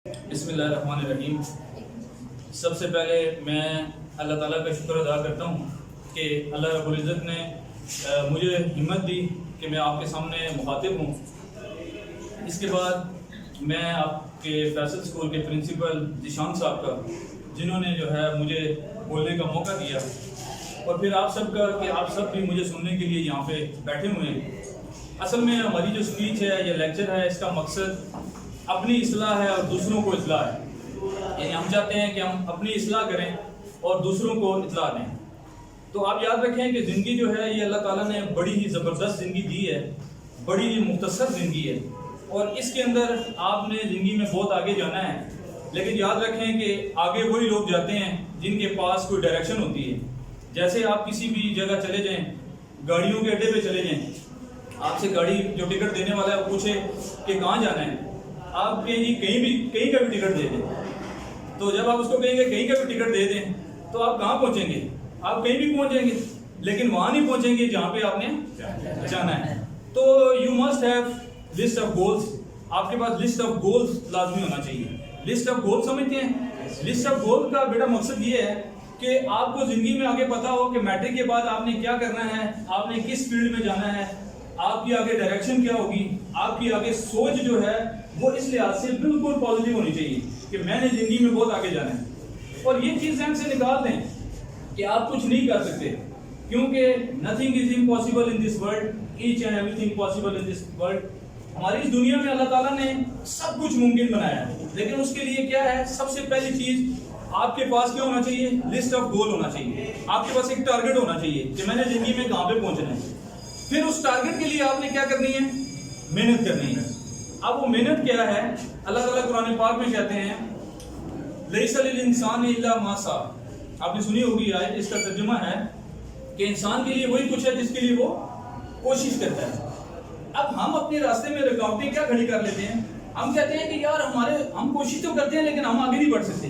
بسم اللہ الرحمن الرحیم۔ سب سے پہلے میں اللہ تعالیٰ کا شکر ادا کرتا ہوں کہ اللہ رب العزت نے مجھے ہمت دی کہ میں آپ کے سامنے مخاطب ہوں۔ اس کے بعد میں آپ کے فیصل اسکول کے پرنسپل ذیشان صاحب کا، جنہوں نے جو ہے مجھے بولنے کا موقع دیا، اور پھر آپ سب کا کہ آپ سب بھی مجھے سننے کے لیے یہاں پہ بیٹھے ہوئے ہیں۔ اصل میں ہماری جو اسپیچ ہے یا لیکچر ہے، اس کا مقصد اپنی اصلاح ہے اور دوسروں کو اصلاح ہے۔ یعنی ہم چاہتے ہیں کہ ہم اپنی اصلاح کریں اور دوسروں کو اطلاع دیں۔ تو آپ یاد رکھیں کہ زندگی جو ہے یہ اللہ تعالیٰ نے بڑی ہی زبردست زندگی دی ہے، بڑی ہی مختصر زندگی ہے، اور اس کے اندر آپ نے زندگی میں بہت آگے جانا ہے۔ لیکن یاد رکھیں کہ آگے وہی لوگ جاتے ہیں جن کے پاس کوئی ڈائریکشن ہوتی ہے۔ جیسے آپ کسی بھی جگہ چلے جائیں، گاڑیوں کے اڈے پہ چلے جائیں، آپ سے گاڑی جو ٹکٹ دینے والا ہے وہ پوچھے کہ کہاں جانا ہے، آپ کہیں جی کہیں کا بھی ٹکٹ دے دیں۔ تو جب آپ اس کو کہیں گے کہیں کا بھی ٹکٹ دے دیں تو آپ کہاں پہنچیں گے؟ آپ کہیں بھی پہنچیں گے، لیکن وہاں نہیں پہنچیں گے جہاں پہ آپ نے جانا ہے۔ تو you must have list of goals. آپ کے پاس لسٹ آف گولز لازمی ہونا چاہیے۔ لسٹ آف گول سمجھتے ہیں؟ لسٹ آف گول کا بیٹا مقصد یہ ہے کہ آپ کو زندگی میں آگے پتا ہو کہ میٹرک کے بعد آپ نے کیا کرنا ہے، آپ نے کس فیلڈ میں جانا ہے، آپ کی آگے ڈائریکشن کیا ہوگی، آپ کی آگے سوچ جو ہے وہ اس لحاظ سے بالکل پازیٹیو ہونی چاہیے کہ میں نے زندگی میں بہت آگے جانا ہے۔ اور یہ چیز ذہن سے نکال دیں کہ آپ کچھ نہیں کر سکتے، کیونکہ nothing is impossible in this world, each and everything possible in this world. ہماری اس دنیا میں اللہ تعالیٰ نے سب کچھ ممکن بنایا ہے، لیکن اس کے لیے کیا ہے؟ سب سے پہلی چیز آپ کے پاس کیا ہونا چاہیے؟ لسٹ آف گول ہونا چاہیے۔ آپ کے پاس ایک ٹارگٹ ہونا چاہیے کہ میں نے زندگی میں کہاں پہ پہنچنا ہے۔ پھر اس ٹارگٹ کے لیے آپ نے کیا کرنی ہے؟ محنت کرنی ہے۔ اب وہ محنت کیا ہے؟ اللہ تعالیٰ قرآن پاک میں کہتے ہیں لیس للانسان الا ما سعی۔ آپ نے سنی ہوگی آیت، اس کا ترجمہ ہے کہ انسان کے لیے وہی کچھ ہے جس کے لیے وہ کوشش کرتا ہے۔ اب ہم اپنے راستے میں رکاوٹیں کیا کھڑی کر لیتے ہیں؟ ہم کہتے ہیں کہ یار ہم کوشش تو کرتے ہیں لیکن ہم آگے نہیں بڑھ سکتے،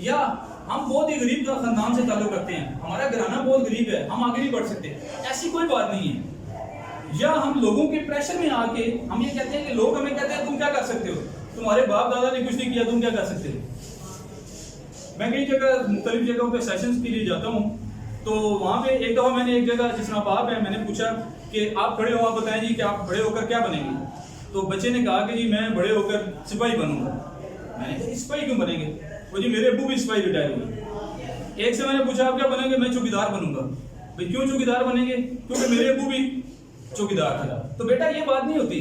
یا ہم بہت ہی غریب خاندان سے تعلق رکھتے ہیں، ہمارا گھرانہ بہت غریب ہے، ہم آگے نہیں بڑھ سکتے۔ ایسی کوئی بات نہیں ہے۔ یا ہم لوگوں کے پریشر میں آ کے ہم یہ کہتے ہیں کہ لوگ ہمیں کہتے ہیں تم کیا کر سکتے ہو، تمہارے باپ دادا نے کچھ نہیں کیا، تم کیا کر سکتے ہو۔ میں کئی جگہ مختلف جگہوں پہ سیشنز کے لیے جاتا ہوں، تو وہاں پہ ایک دفعہ میں نے ایک جگہ جس طرح باپ ہے، میں نے پوچھا کہ آپ کھڑے ہو، آپ بتائیں جی کہ آپ بڑے ہو کر کیا بنیں گے؟ تو بچے نے کہا کہ جی میں بڑے ہو کر سپاہی بنوں گا۔ میں نے کہا سپاہی کیوں بنیں گے؟ وہ جی میرے ابو بھی سپاہی ریٹائر ہوئے۔ ایک سے میں نے پوچھا آپ کیا بنیں گے؟ میں چوکیدار بنوں گا۔ بھائی کیوں چوکیدار بنیں گے؟ کیونکہ میرے ابو بھی چوکیدار تھا۔ تو بیٹا یہ بات نہیں ہوتی۔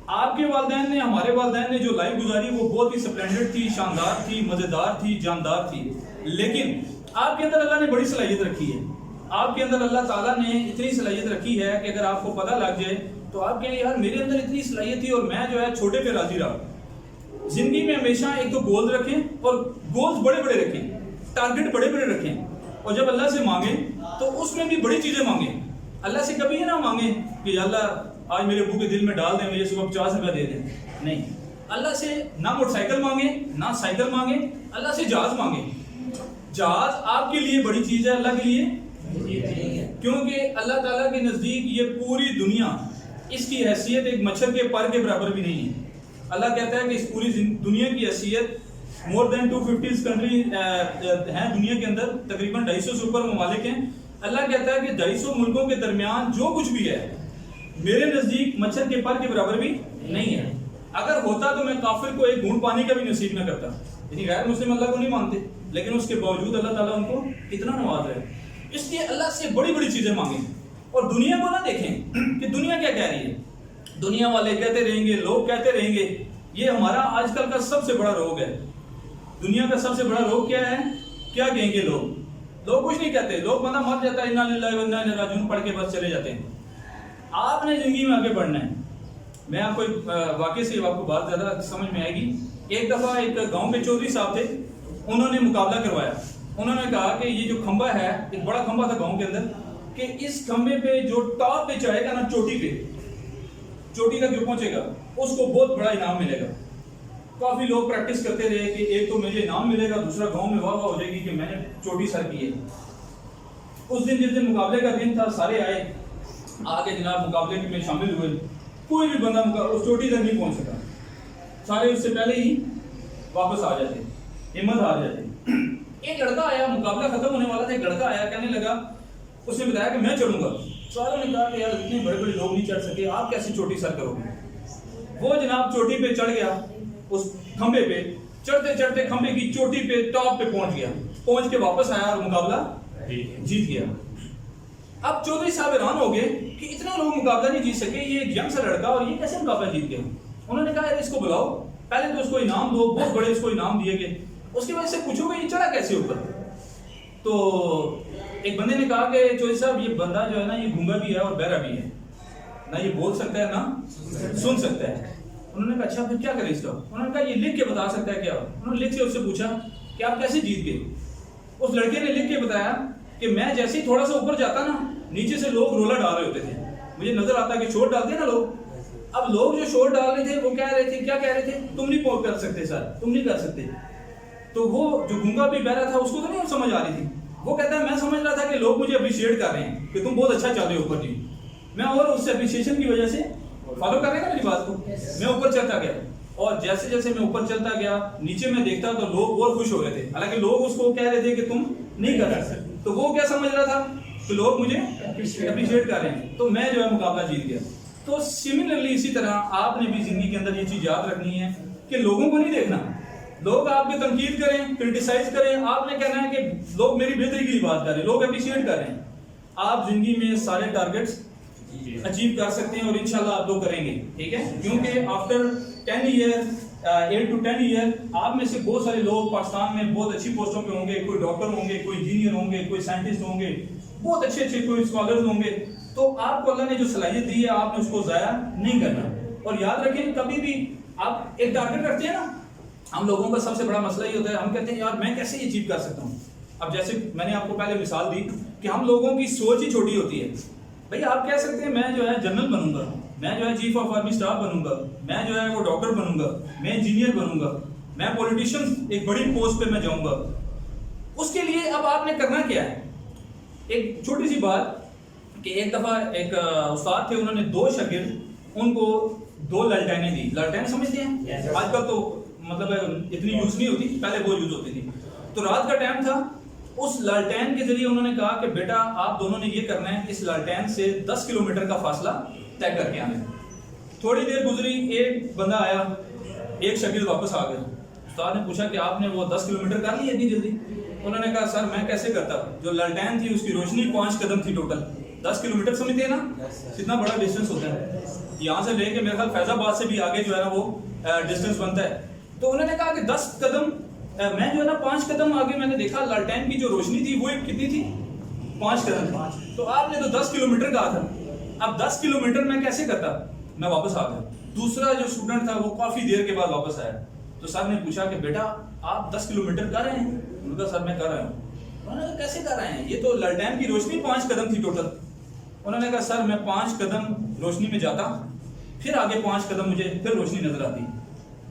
آپ کے والدین نے، ہمارے والدین نے جو لائف گزاری وہ بہت ہی سپلینڈڈ تھی، شاندار تھی، مزیدار تھی، جاندار تھی، لیکن آپ کے اندر اللہ نے بڑی صلاحیت رکھی ہے۔ آپ کے اندر اللہ تعالیٰ نے اتنی صلاحیت رکھی ہے کہ اگر آپ کو پتہ لگ جائے تو آپ کہیں یار میرے اندر اتنی صلاحیت تھی اور میں جو ہے چھوٹے پہ راضی رہا۔ زندگی میں ہمیشہ ایک تو گول رکھیں، اور گولز بڑے بڑے رکھیں، ٹارگٹ بڑے بڑے رکھیں، اور جب اللہ سے مانگیں تو اس میں بھی بڑی چیزیں مانگیں۔ اللہ سے کبھی یہ نہ مانگیں کہ یا اللہ آج میرے ابو کے دل میں ڈال دیں، مجھے صبح 50 روپیہ دے دیں۔ نہیں، اللہ سے نہ موٹر سائیکل مانگیں، نہ سائیکل مانگیں، اللہ سے جہاز مانگیں۔ جہاز آپ کے لیے بڑی چیز ہے، اللہ کے لیے، کیونکہ اللہ تعالیٰ کے نزدیک یہ پوری دنیا، اس کی حیثیت ایک مچھر کے پر کے برابر بھی نہیں ہے۔ اللہ کہتا ہے کہ اس پوری دنیا کی حیثیت مور دین 250 کنٹری ہیں دنیا کے اندر، تقریباً 250 سے اوپر ممالک ہیں۔ اللہ کہتا ہے کہ 250 ملکوں کے درمیان جو کچھ بھی ہے میرے نزدیک مچھر کے پر کے برابر بھی نہیں ہے۔ اگر ہوتا تو میں کافر کو ایک گھونٹ پانی کا بھی نصیب نہ کرتا۔ یعنی غیر مسلم اللہ کو نہیں مانتے، لیکن اس کے باوجود اللہ تعالیٰ ان کو اتنا نواز رہا ہے۔ اس لیے اللہ سے بڑی بڑی چیزیں مانگیں، اور دنیا کو نہ دیکھیں کہ دنیا کیا کہہ رہی ہے۔ دنیا والے کہتے رہیں گے، لوگ کہتے رہیں گے، یہ ہمارا آج کل کا سب سے بڑا روگ ہے۔ دنیا کا سب سے بڑا روگ کیا ہے؟ کیا کہیں گے لوگ؟ لوگ کچھ نہیں کہتے، لوگ بندہ مر جاتا ہے انا للہ و انا الیہ راجعون پڑھ کے بس چلے جاتے ہیں۔ آپ نے زندگی میں آگے بڑھنا ہے۔ میں آپ کو ایک واقعے سے آپ کو بات زیادہ سمجھ میں آئے گی۔ ایک دفعہ ایک گاؤں کے چودھری صاحب تھے، انہوں نے مقابلہ کروایا۔ انہوں نے کہا کہ یہ جو کھمبا ہے، ایک بڑا کھمبا تھا گاؤں کے اندر، کہ اس کھمبے پہ جو ٹاپ پہ چڑھے گا نا، چوٹی تک جو پہنچے گا اس کو بہت بڑا انعام ملے گا۔ کافی لوگ پریکٹس کرتے رہے کہ ایک تو مجھے انعام ملے گا، دوسرا گاؤں میں واہ واہ ہو جائے گی کہ میں نے چوٹی سر کی ہے۔ اس دن جس دن مقابلے کا دن تھا، سارے آئے، آگے جناب مقابلے میں شامل ہوئے۔ کوئی بھی بندہ اس چوٹی تک نہیں پہنچ سکا، سارے اس سے پہلے ہی واپس آ جاتے, ہمت ہار جاتے. ایک لڑکا آیا, مقابلہ ختم ہونے والا تھا, ایک لڑکا آیا کہنے لگا, اس نے بتایا کہ میں چڑھوں گا. ساروں نے کہا کہ یار اتنے بڑے بڑے لوگ نہیں چڑھ سکے, آپ کیسی چوٹی سر کرو گے. وہ جناب چوٹی پہ چڑھ گیا, اس کھمبے پہ چڑھتے چڑھتے کھمبے کی چوٹی پہ ٹاپ پہ پہنچ گیا, پہنچ کے واپس آیا اور مقابلہ جیت گیا. اب چودھری صاحب حیران ہو گئے کہ اتنا لوگ مقابلہ نہیں جیت سکے, یہ ایک ینگ سا لڑکا اور یہ کیسے مقابلہ جیت گیا. انہوں نے کہا یار اس کو بلاؤ, پہلے تو اس کو انعام دو, بہت بڑے اس کو انعام دیے گئے, اس کی وجہ سے پوچھو گے یہ چڑھا کیسے اوپر. تو ایک بندے نے کہا کہ چودھری صاحب یہ بندہ جو ہے نا یہ گونگا بھی ہے اور بہرا بھی ہے, نہ یہ بول سکتا ہے نہ سن سکتا ہے. انہوں نے کہا اچھا پھر کیا کرے اس کا. انہوں نے کہا یہ لکھ کے بتا سکتا ہے کیا. انہوں نے لکھ کے اس سے پوچھا کہ آپ کیسے جیت گئے. اس لڑکے نے لکھ کے بتایا کہ میں جیسے ہی تھوڑا سا اوپر جاتا نا, نیچے سے لوگ رولا ڈال رہے ہوتے تھے, مجھے نظر آتا کہ شور ڈالتے ہیں نا لوگ. اب لوگ جو شور ڈال رہے تھے وہ کہہ رہے تھے, کیا کہہ رہے تھے, تم نہیں کر سکتے سر, تم نہیں کر سکتے. تو وہ جو گونگا بھی بہرا تھا اس کو تو نہیں سمجھ آ رہی تھی. وہ کہتا ہے میں سمجھ رہا تھا کہ لوگ مجھے اپریشیٹ کر رہے ہیں کہ تم بہت اچھا چل رہے ہو اوپر جی, میں اور اس سے اپریشیشن کی وجہ سے فالو کر رہے ہیں نا میری بات کو, میں اوپر چلتا گیا. اور جیسے جیسے میں اوپر چلتا گیا نیچے میں دیکھتا تو لوگ اور خوش ہو رہے تھے, حالانکہ لوگ اس کو کہہ رہے تھے کہ تم نہیں کر سکتے. تو وہ کیا سمجھ رہا تھا کہ لوگ مجھے اپریشیٹ کر رہے ہیں, تو میں جو ہے مقابلہ جیت گیا. تو سملرلی اسی طرح آپ نے بھی زندگی کے اندر یہ چیز یاد رکھنی ہے کہ لوگوں کو نہیں دیکھنا. لوگ آپ کی تنقید کریں, کرٹیسائز کریں, آپ نے کہنا ہے کہ لوگ میری بہتری کے لیے بات کر رہے ہیں, لوگ اپریشیٹ کر رہے ہیں. آپ زندگی میں سارے ٹارگٹس اچیو کر سکتے ہیں اور انشاءاللہ آپ لوگ کریں گے, ٹھیک ہے. کیونکہ آفٹر 10 ایئر 8 to 10 ایئر آپ میں سے بہت سارے لوگ پاکستان میں بہت اچھی پوسٹوں پہ ہوں گے, کوئی ڈاکٹر ہوں گے, کوئی انجینئر ہوں گے, کوئی سائنٹسٹ ہوں گے, بہت اچھے اچھے کوئی اسکالرز ہوں گے. تو آپ کو اللہ نے جو صلاحیت دی ہے آپ نے اس کو ضائع نہیں کرنا. اور یاد رکھیں کبھی بھی آپ ایک ٹارگٹ رکھتے ہیں نا, ہم لوگوں کا سب سے بڑا مسئلہ یہ ہوتا ہے, ہم کہتے ہیں یار میں کیسے یہ اچیو کر سکتا ہوں. اب جیسے میں نے آپ کو پہلے مثال دی کہ ہم لوگوں کی سوچ ہی چھوٹی ہوتی ہے. بھائی آپ کہہ سکتے ہیں میں جو ہے جنرل بنوں گا, میں جو ہے چیف آف آرمی اسٹاف بنوں گا, میں جو ہے وہ ڈاکٹر بنوں گا, میں انجینئر بنوں گا, میں پولیٹیشین ایک بڑی پوسٹ پہ میں جاؤں گا. اس کے لیے اب آپ نے کرنا کیا ہے. ایک چھوٹی سی بات کہ ایک دفعہ ایک استاد تھے, انہوں نے 2 شاگرد, ان کو 2 لالٹینیں دی. لالٹین سمجھتے ہیں, آج کل تو مطلب اتنی یوز نہیں ہوتی, پہلے وہ یوز ہوتی تھی. تو رات کا ٹائم تھا, اس لالٹین کے ذریعے انہوں نے کہا کہ بیٹا آپ دونوں نے یہ کرنا ہے, اس لالٹین سے 10 کلومیٹر کا فاصلہ طے کر کے آنا ہے. تھوڑی دیر گزری, ایک بندہ آیا, ایک شاگرد واپس آ گیا. استاد نے پوچھا کہ آپ نے وہ 10 کلومیٹر کر لی اتنی جلدی. انہوں نے کہا سر میں کیسے کرتا, جو لالٹین تھی اس کی روشنی 5 قدم تھی ٹوٹل. 10 کلومیٹر سمجھتے ہیں نا کتنا بڑا ڈسٹینس ہوتا ہے, یہاں سے لے کے میرے خیال فیض آباد سے بھی آگے جو ہے نا وہ ڈسٹینس بنتا ہے. تو انہوں نے کہا کہ 10 قدم, میں جو ہے نا 5 قدم آگے میں نے دیکھا لالٹین کی جو روشنی تھی وہ کتنی تھی, 5 قدم. تو آپ نے تو 10 کلومیٹر کہا تھا. اب 10 کلومیٹر میں کیسے کرتا, میں واپس آ گیا. دوسرا جو اسٹوڈنٹ تھا وہ کافی دیر کے بعد واپس آیا. تو سر نے پوچھا کہ بیٹا آپ 10 کلومیٹر کر رہے ہیں. انہوں نے کہا سر میں کر رہا ہوں. انہوں نے کہا کیسے کر رہے ہیں, یہ تو لالٹین کی روشنی 5 قدم تھی ٹوٹل. انہوں نے کہا سر میں 5 قدم روشنی میں جاتا, پھر آگے 5 قدم مجھے پھر روشنی نظر آتی.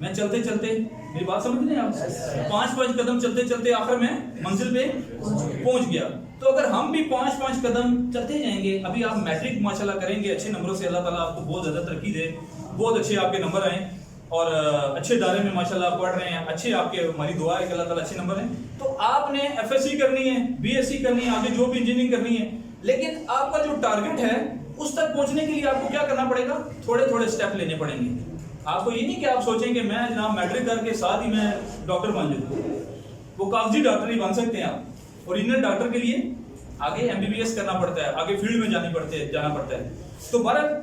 میں چلتے چلتے, میری بات سمجھ رہے ہیں آپ, 5 قدم چلتے چلتے آخر میں منزل پہ پہنچ گیا. تو اگر ہم بھی 5 قدم چلتے جائیں گے, ابھی آپ میٹرک ماشاءاللہ کریں گے اچھے نمبروں سے, اللہ تعالیٰ آپ کو بہت زیادہ ترقی دے, بہت اچھے آپ کے نمبر آئیں اور اچھے ادارے میں ماشاءاللہ آپ پڑھ رہے ہیں, اچھے آپ کے, ہماری دعا ہے کہ اللہ تعالیٰ اچھے نمبر ہیں. تو آپ نے FSC کرنی ہے, BSc کرنی ہے, آگے جو بھی انجینئرنگ کرنی ہے, لیکن آپ کا جو ٹارگٹ ہے اس تک پہنچنے کے لیے آپ کو کیا کرنا پڑے گا, تھوڑے تھوڑے اسٹیپ لینے پڑیں گے. آپ کو یہ نہیں کہ آپ سوچیں کہ میں جناب میٹرک کر کے ساتھ ہی میں ڈاکٹر بن جاؤں. وہ کاغذی ڈاکٹر نہیں بن سکتے آپ. اوریجنل ڈاکٹر کے لیے آگے MBBS کرنا پڑتا ہے, آگے فیلڈ میں جانا پڑتا ہے. تو بہرحال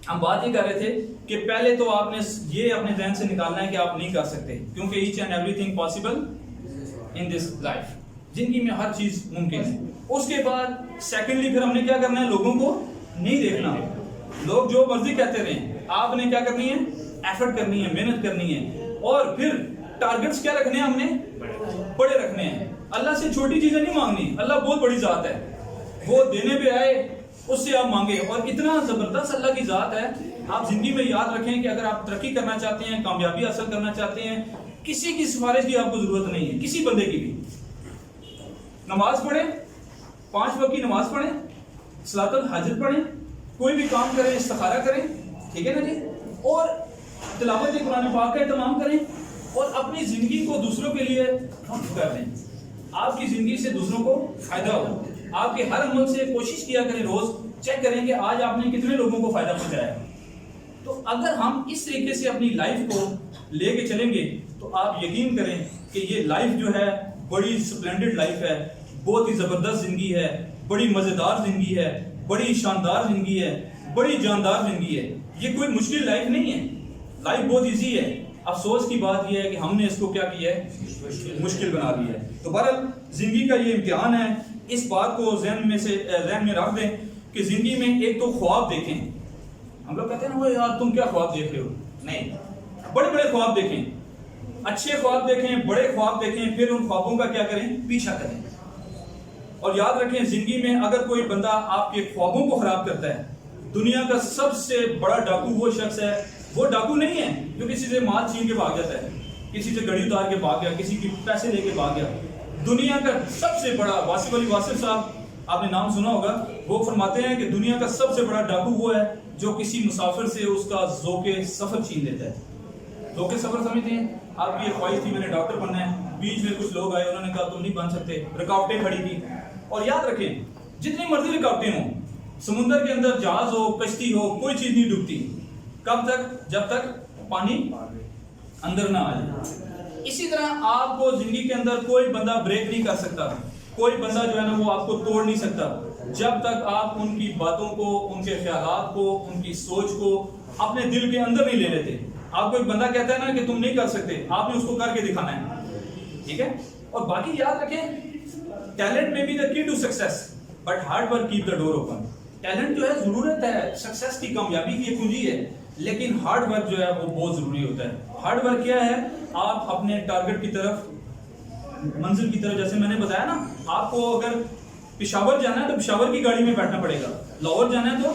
ہم بات یہ کر رہے تھے کہ پہلے تو آپ نے یہ اپنے ذہن سے نکالنا ہے کہ آپ نہیں کر سکتے, کیونکہ each and everything possible in this life, زندگی میں ہر چیز ممکن ہے. اس کے بعد سیکنڈلی پھر ہم نے کیا کرنا ہے, لوگوں کو نہیں دیکھنا. لوگ جو مرضی کہتے رہیں, آپ نے کیا کرنی ہے, ایفرٹ کرنی ہے, محنت کرنی ہے. اور پھر ٹارگٹس کیا رکھنے ہیں, ہم نے بڑے رکھنے ہیں. اللہ سے چھوٹی چیزیں نہیں مانگنی, اللہ بہت بڑی ذات ہے, وہ دینے پہ آئے اس سے آپ مانگے. اور اتنا زبردست اللہ کی ذات ہے, آپ زندگی میں یاد رکھیں کہ اگر آپ ترقی کرنا چاہتے ہیں, کامیابی حاصل کرنا چاہتے ہیں, کسی کی سفارش کی آپ کو ضرورت نہیں ہے, کسی بندے کی بھی. نماز پڑھیں, 5 وقت کی نماز پڑھیں, صلاۃ الحاجت پڑھیں, کوئی بھی کام کریں استخارہ کریں, ٹھیک ہے نا جی, اور تلاوت قرآن پاک کا اہتمام کریں, اور اپنی زندگی کو دوسروں کے لیے وقف کر دیں. آپ کی زندگی سے دوسروں کو فائدہ ہو. آپ کے ہر عمل سے کوشش کیا کریں, روز چیک کریں کہ آج آپ نے کتنے لوگوں کو فائدہ پہنچایا ہے. تو اگر ہم اس طریقے سے اپنی لائف کو لے کے چلیں گے تو آپ یقین کریں کہ یہ لائف جو ہے بڑی سپلینڈڈ لائف ہے, بہت ہی زبردست زندگی ہے, بڑی مزیدار زندگی ہے, بڑی شاندار زندگی ہے, بڑی جاندار زندگی ہے. یہ کوئی مشکل لائف نہیں ہے, لائف بہت ایزی ہے. افسوس کی بات یہ ہے کہ ہم نے اس کو کیا کیا ہے, مشکل بنا دیا ہے. تو بہرحال زندگی کا یہ امتحان ہے. اس بات کو ذہن میں رکھ دیں کہ زندگی میں ایک تو خواب دیکھیں. ہم لوگ کہتے ہیں نا یار تم کیا خواب دیکھ رہے ہو, نہیں, بڑے بڑے خواب دیکھیں, اچھے خواب دیکھیں, بڑے خواب دیکھیں, پھر ان خوابوں کا کیا کریں, پیچھا کریں. اور یاد رکھیں زندگی میں اگر کوئی بندہ آپ کے خوابوں کو خراب کرتا ہے, دنیا کا سب سے بڑا ڈاکو وہ شخص ہے. وہ ڈاکو نہیں ہے جو کسی سے مال چھین کے بھاگ جاتا ہے, کسی سے گڑی اتار کے بھاگ گیا, کسی کے پیسے لے کے بھاگ گیا. دنیا کا سب سے بڑا, واصف علی واصف صاحب آپ نے نام سنا ہوگا, وہ فرماتے ہیں کہ دنیا کا سب سے بڑا ڈاکو وہ ہے جو کسی مسافر سے اس کا ذوق سفر چھین لیتا ہے. ذوق سفر سمجھتے ہیں آپ کی یہ خواہش تھی میں نے ڈاکٹر بننا ہے, بیچ میں کچھ لوگ آئے, انہوں نے کہا تم نہیں بن سکتے, رکاوٹیں کھڑی کی. اور یاد رکھیں جتنی مرضی رکاوٹیں ہوں, سمندر کے اندر جہاز ہو, کشتی ہو, کوئی چیز نہیں ڈوبتی. کب تک؟ جب تک پانی اندر نہ آ جائے. اسی طرح آپ کو زندگی کے اندر کوئی بندہ بریک نہیں کر سکتا, کوئی بندہ جو ہے نا وہ آپ کو توڑ نہیں سکتا جب تک آپ ان کی باتوں کو, ان کے خیالات کو, ان کی سوچ کو اپنے دل کے اندر نہیں لے لیتے. آپ کو ایک بندہ کہتا ہے نا کہ تم نہیں کر سکتے, آپ نے اس کو کر کے دکھانا ہے, ٹھیک ہے. اور باقی یاد رکھیں ٹیلنٹ میں be the key to success but hard work keep the door open. Talent جو ہے ضرورت ہے, سکسیس کی کامیابی کی کنجی ہے, لیکن ہارڈ ورک جو ہے وہ بہت ضروری ہوتا ہے. ہارڈ ورک کیا ہے, آپ اپنے ٹارگٹ کی طرف, منزل کی طرف, جیسے میں نے بتایا نا, آپ کو اگر پشاور جانا ہے تو پشاور کی گاڑی میں بیٹھنا پڑے گا, لاہور جانا ہے تو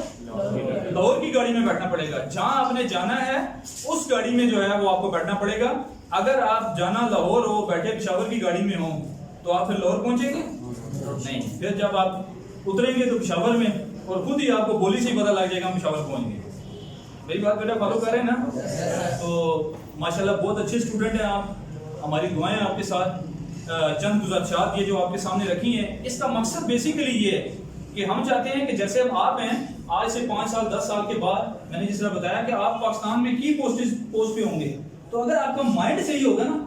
لاہور کی گاڑی میں بیٹھنا پڑے گا. جہاں آپ نے جانا ہے اس گاڑی میں جو ہے وہ آپ کو بیٹھنا پڑے گا. اگر آپ جانا لاہور ہو, بیٹھے پشاور کی گاڑی میں ہو, تو آپ پھر لاہور پہنچیں گے نہیں. پھر جب آپ اتریں گے تو پشاور میں, اور خود ہی آپ کو بولی سے ہی پتہ لگ جائے گا ہم پشاور پہنچ گئے. میری بات بیٹا فالو کر رہے ہیں نا؟ تو ماشاءاللہ بہت اچھے اسٹوڈنٹ ہیں آپ, ہماری دعائیں آپ کے ساتھ. چند گزارشات یہ جو آپ کے سامنے رکھی ہیں, اس کا مقصد بیسیکلی یہ ہے کہ ہم چاہتے ہیں کہ جیسے اب آپ ہیں, آج سے 5 سال 10 سال کے بعد میں نے جس طرح بتایا کہ آپ پاکستان میں کی پوسٹ پہ ہوں گے, تو اگر آپ کا مائنڈ صحیح ہوگا نا,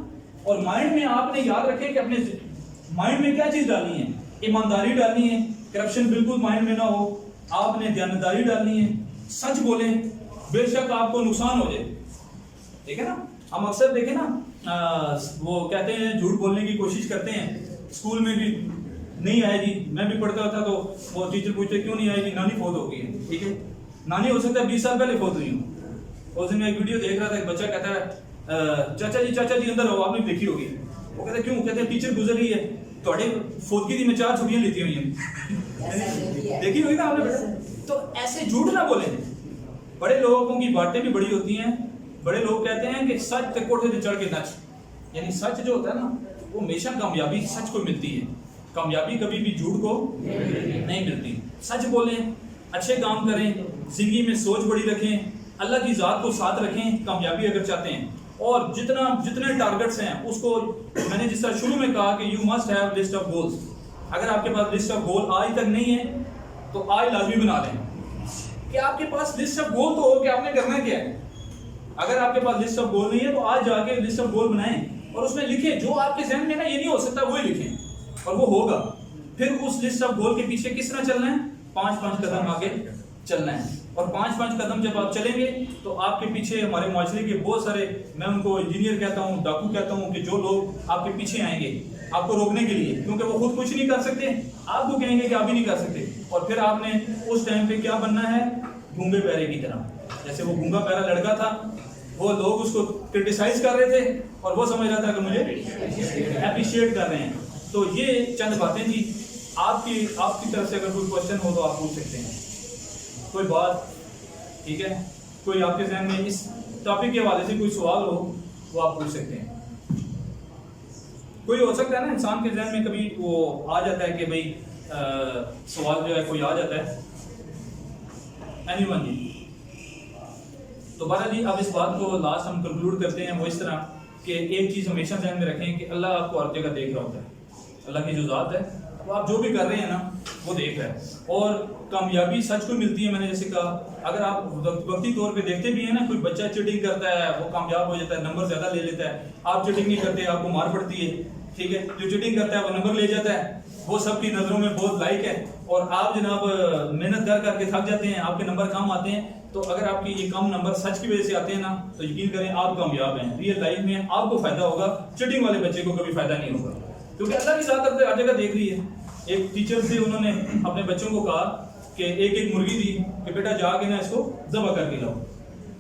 اور مائنڈ میں آپ نے یاد رکھیں کہ اپنے مائنڈ میں کیا چیز ڈالنی ہے, ایمانداری ڈالنی ہے, کرپشن بالکل مائنڈ میں نہ ہو, آپ نے دیانتداری ڈالنی ہے, سچ بولیں, بے شک آپ کو نقصان ہو جائے, ٹھیک ہے نا. ہم اکثر دیکھیں نا وہ کہتے ہیں جھوٹ بولنے کی کوشش کرتے ہیں, اسکول میں بھی نہیں آئے جی, میں بھی پڑھتا تھا تو وہ ٹیچر پوچھتے کیوں نہیں آئے جی, نانی فوت ہو گئی ہے. ٹھیک ہے, نانی ہو سکتا ہے 20 سال پہلے فوت ہوئی ہوں. اس دن میں ایک ویڈیو دیکھ رہا تھا, ایک بچہ کہتا ہے چاچا جی اندر ہو, آپ نے دیکھی ہوگی. وہ کہتے ہیں کیوں, کہتے ہیں ٹیچر گزر رہی ہے, تھوڑے فوتگی دی میں 4 چھٹیاں لیتی ہوئی ہیں, دیکھی ہوئی نا آپ نے. تو ایسے جھوٹ نہ بولیں. بڑے لوگوں کی باتیں بھی بڑی ہوتی ہیں. بڑے لوگ کہتے ہیں کہ سچ تے کوٹھے سے چڑھ کے نچ, یعنی سچ جو ہوتا ہے نا وہ ہمیشہ کامیابی سچ کو ملتی ہے, کامیابی کبھی بھی جھوٹ کو نہیں ملتی. سچ بولیں, اچھے کام کریں, زندگی میں سوچ بڑی رکھیں, اللہ کی ذات کو ساتھ رکھیں کامیابی اگر چاہتے ہیں. اور جتنے ٹارگٹس ہیں اس کو میں نے جس طرح شروع میں کہا کہ you must have list of goals. اگر آپ کے پاس لسٹ آف گول آج تک نہیں ہے تو آج لازمی بنا لیں کہ آپ کے پاس لسٹ آف گول تو ہو کہ آپ نے کرنا کیا ہے. اگر آپ کے پاس لسٹ آف گول نہیں ہے تو آج جا کے لسٹ آف گول بنائیں اور اس میں لکھیں جو آپ کے ذہن میں نا یہ نہیں ہو سکتا وہی لکھیں اور وہ ہوگا. پھر اس لسٹ آف گول کے پیچھے کس طرح چلنا ہے, 5 قدم آگے چلنا ہے. اور 5 قدم جب آپ چلیں گے تو آپ کے پیچھے ہمارے معاشرے کے بہت سارے, میں ان کو انجینئر کہتا ہوں, ڈاکو کہتا ہوں, کہ جو لوگ آپ کے پیچھے آئیں گے آپ کو روکنے کے لیے, کیونکہ وہ خود کچھ نہیں کر سکتے, آپ کو کہیں گے کہ آپ بھی نہیں کر سکتے. اور پھر آپ نے اس ٹائم پہ کیا بننا ہے, گونگے پیرے کی طرح. جیسے وہ گونگا پیرا لڑکا تھا, وہ لوگ اس کو کرٹیسائز کر رہے تھے اور وہ سمجھ رہا تھا کہ مجھے اپریشیٹ کر رہے ہیں. تو یہ چند باتیں تھی. آپ کی طرف سے اگر کوئی کوشچن ہو تو آپ پوچھ سکتے ہیں, کوئی بات, ٹھیک ہے, کوئی آپ کے ذہن میں اس ٹاپک کے حوالے سے کوئی سوال ہو وہ آپ پوچھ سکتے ہیں. کوئی ہو سکتا ہے نا انسان کے ذہن میں کبھی وہ آ جاتا ہے کہ بھئی سوال جو ہے کوئی آ جاتا ہے. اینی ون جی. تو بہرحال جی اب اس بات کو لاسٹ ہم کنکلوڈ کرتے ہیں وہ اس طرح کہ ایک چیز ہمیشہ ذہن میں رکھیں کہ اللہ آپ کو ہر جگہ دیکھ رہا ہوتا ہے. اللہ کی جو ذات ہے وہ آپ جو بھی کر رہے ہیں نا وہ دیکھ رہا ہے. اور کامیابی سچ کو ملتی ہے. میں نے جیسے کہا اگر آپ وقتی طور پہ دیکھتے بھی ہیں نا کوئی بچہ چیٹنگ کرتا ہے وہ کامیاب ہو جاتا ہے, نمبر زیادہ لے لیتا ہے. آپ چیٹنگ نہیں کرتے, آپ کو مار پڑتی ہے, ٹھیک ہے. جو چیٹنگ کرتا ہے وہ نمبر لے جاتا ہے, وہ سب کی نظروں میں بہت لائق ہے. اور آپ جناب محنت کر کے تھک جاتے ہیں, آپ کے نمبر کم آتے ہیں. تو اگر آپ کی یہ کم نمبر سچ کی وجہ سے آتے ہیں نا تو یقین کریں آپ کامیاب ہیں. ریئل لائف میں آپ کو فائدہ ہوگا, چیٹنگ والے بچے کو کبھی فائدہ نہیں ہوگا, کیونکہ اللہ کی ذات ہر جگہ دیکھ رہی ہے. ایک ٹیچر سے انہوں نے اپنے بچوں کو کہا کہ ایک مرغی دی کہ بیٹا جا کے نا اس کو ذبح کر کے لاؤ.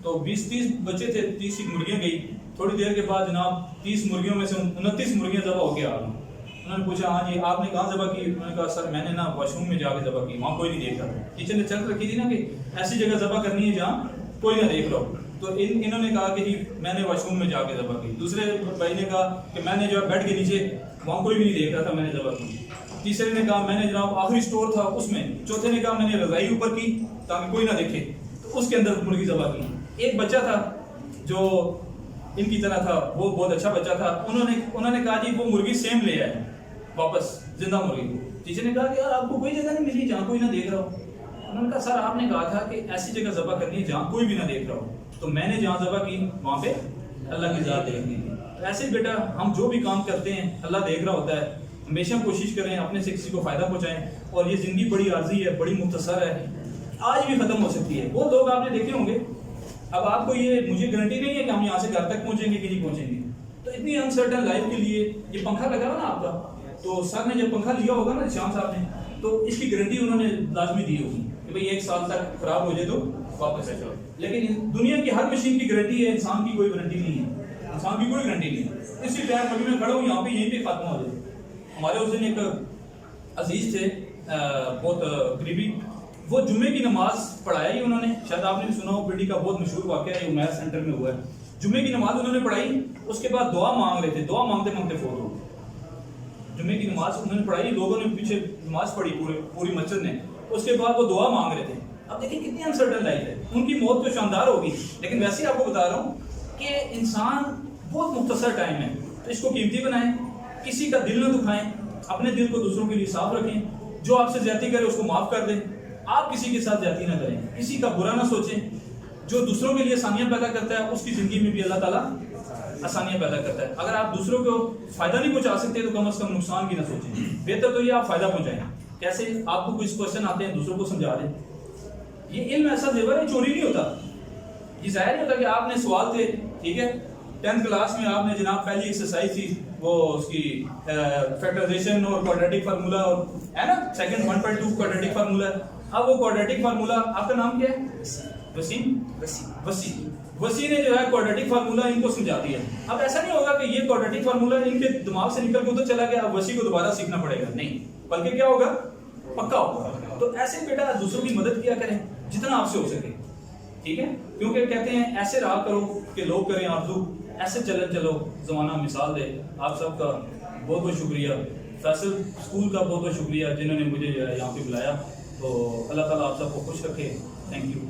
تو 20-30 بچے تھے, 30 مرغیاں گئی. تھوڑی دیر کے بعد جناب 30 مرغیوں میں سے 29 مرغیاں ذبح ہو کے آ گئی. انہوں نے پوچھا ہاں جی آپ نے کہاں ذبح کی؟ انہوں نے کہا سر میں نے نا واش روم میں جا کے ذبح کی, وہاں کوئی نہیں دیکھ رہا. ٹیچر نے چل رکھی تھی نا کہ ایسی جگہ ذبح کرنی ہے جہاں کوئی نہ دیکھ رہا ہو. تو انہوں نے کہا کہ جی میں نے واش روم میں جا کے ذبح کی. دوسرے بھائی نے کہا کہ میں نے جو ہے بیڈ کے نیچے, وہاں کوئی بھی نہیں دیکھ رہا تھا, میں نے ذبح کی. تیسرے نے کہا میں نے جناب آخری اسٹور تھا اس میں. چوتھے نے کہا میں نے رضائی اوپر کی تاکہ کوئی نہ دیکھے, تو اس کے اندر مرغی ذبح کی. ایک بچہ تھا جو ان کی طرح تھا, وہ بہت اچھا بچہ تھا. انہوں نے کہا جی وہ مرغی سیم لے آئے واپس, زندہ مرغی. ٹیچر نے کہا کہ یار آپ کو کوئی جگہ نہیں ملی جہاں کوئی نہ دیکھ رہا ہو؟ انہوں نے کہا سر آپ نے کہا تھا کہ ایسی جگہ ذبح کرنی ہے جہاں کوئی بھی نہ دیکھ رہا ہو, تو میں نے جہاں ذبح کی وہاں پہ اللہ کی ذات دیکھ رہی تھی. ایسے بیٹا ہم جو بھی کام کرتے ہیں اللہ دیکھ رہا ہوتا ہے. ہمیشہ کوشش کریں اپنے سے کسی کو فائدہ پہنچائیں. اور یہ زندگی بڑی عارضی ہے, بڑی مختصر ہے, آج بھی ختم ہو سکتی ہے. وہ لوگ آپ نے دیکھے ہوں گے, اب آپ کو یہ مجھے گارنٹی نہیں ہے کہ ہم یہاں سے گھر تک پہنچیں گے کہ نہیں پہنچیں گے. تو اتنی انسرٹن لائف کے لیے یہ پنکھا لگا ہوا نا آپ کا, تو سر نے جب پنکھا لیا ہوگا نا شام صاحب نے, تو اس کی گارنٹی انہوں نے لازمی دی ہوگی کہ بھئی 1 سال تک خراب ہو جائے تو واپس آ جاؤ. لیکن دنیا کی ہر مشین کی گارنٹی ہے, انسان کی کوئی گارنٹی نہیں ہے. انسان کی کوئی گارنٹی نہیں ہے. اسی ٹائم ابھی میں کھڑا ہوں یہاں پہ, یہیں پہ ختم ہو جائے. ہمارے اس دن ایک عزیز تھے بہت قریبی, وہ جمعے کی نماز پڑھایا ہی انہوں نے, شاید آپ نے بھی سنا ہو, پنڈی کا بہت مشہور واقعہ ہے, عمیر سینٹر میں ہوا ہے. جمعے کی نماز انہوں نے پڑھائی, اس کے بعد دعا مانگ رہے تھے, دعا مانگتے مانگتے فوت ہو گئے. جمعے کی نماز انہوں نے پڑھائی, لوگوں نے پیچھے نماز پڑھی پوری مسجد نے, اس کے بعد وہ دعا مانگ رہے تھے. اب دیکھیں کتنی انسرٹن لائف ہے. ان کی موت تو شاندار ہوگی, لیکن ویسے ہی آپ کو بتا رہا ہوں کہ انسان بہت مختصر ٹائم ہے, تو اس کو قیمتی بنائیں, کسی کا دل نہ دکھائیں, اپنے دل کو دوسروں کے لیے صاف رکھیں. جو آپ سے زیادتی کرے اس کو معاف کر دیں, آپ کسی کے ساتھ زیادتی نہ کریں, کسی کا برا نہ سوچیں. جو دوسروں کے لیے آسانیاں پیدا کرتا ہے اس کی زندگی میں بھی اللہ تعالیٰ آسانیاں پیدا کرتا ہے. اگر آپ دوسروں کو فائدہ نہیں پہنچا سکتے تو کم از کم نقصان کی نہ سوچیں. بہتر تو یہ آپ فائدہ پہنچائیں. کیسے؟ آپ کو کچھ کوشچن آتے ہیں دوسروں کو سمجھا دیں. یہ علم ایسا زیور ہے, چوری نہیں ہوتا. یہ ظاہر نہیں ہوتا کہ آپ نے سوال تھے, ٹھیک ہے, 10th کلاس میں آپ نے جناب پہلی ایکسرسائز تھی وہ اس کی فیکٹرائزیشن اور کوڈریٹک فارمولا اور ہے نا, سیکنڈ 1.2 کوڈریٹک فارمولا ہے. اب وہ کوڈریٹک فارمولا, آپ کا نام کیا ہے؟ وسیم نے جو ہے کوڈریٹک فارمولا ان کو سمجھا دیا. اب ایسا نہیں ہوگا کہ یہ کوڈریٹک فارمولا ان کے دماغ سے نکل کے ادھر چلا گیا, اب وسیم کو دوبارہ سیکھنا پڑے گا, نہیں, بلکہ کیا ہوگا, پکا ہوگا. تو ایسے بیٹا دوسروں کی مدد کیا کریں جتنا آپ سے ہو سکے, ٹھیک ہے, کیونکہ کہتے ہیں ایسے راہ کرو کہ لوگ کریں آرزو, ایسے چلو زمانہ مثال دے. آپ سب کا بہت بہت شکریہ, فیصل اسکول کا بہت بہت شکریہ جنہوں نے مجھے یہاں پہ بلایا. تو اللہ تعالیٰ آپ سب کو خوش رکھے. Thank you.